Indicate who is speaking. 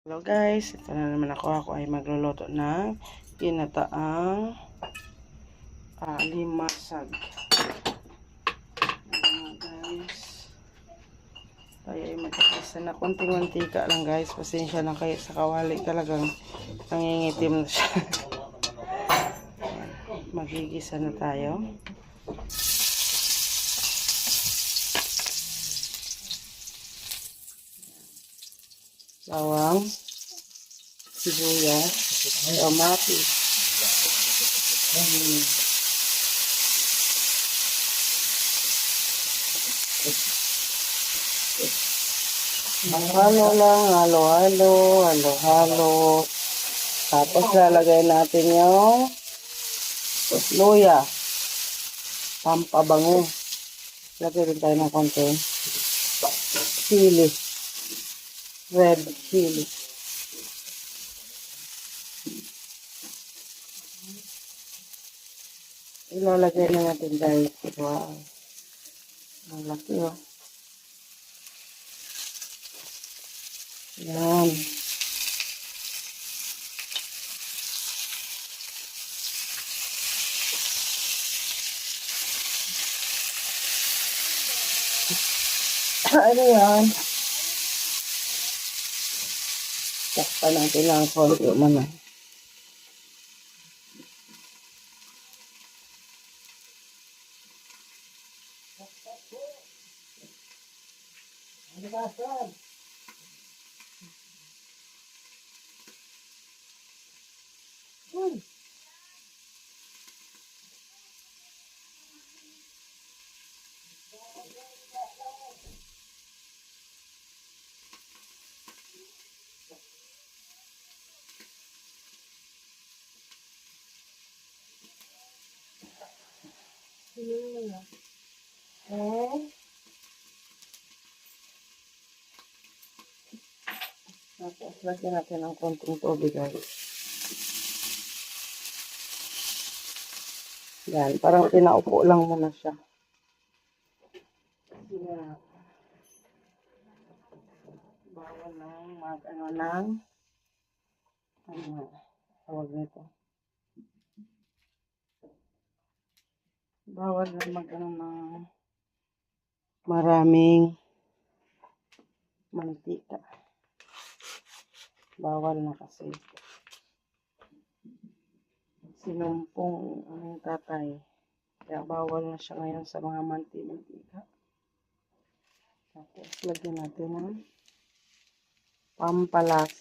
Speaker 1: Hello guys, ito na naman ako. Ako ay magluluto ng ginataang limasag. Guys, tayo ay magkakisa na konting mantika lang guys. Pasensya lang kayo sa kawali, talagang nangingitim na siya. Magigisa na tayo. Bawang, sibuyas, kamatis. Halo lang, halo-halo. Tapos lalagay natin yung luya, pampabango. Lagay rin tayo ng konting chili, red chili. Ilalagay na natin guys. Wow, ang laki oh. Yan. Ano yan? Takpan natin lang konti man. Tapos lagyan natin ng konting tubig guys. Yan, parang pinaupo lang muna siya. Yan. Bawal lang mag-ano lang. Ano, tawag nito. Bawal lang mag-ano ng maraming mantika. Bawal na kasi. Sinumpong ang tatay. Kaya bawal na siya ngayon sa mga mantika. Tapos lagyan natin ng pampalas.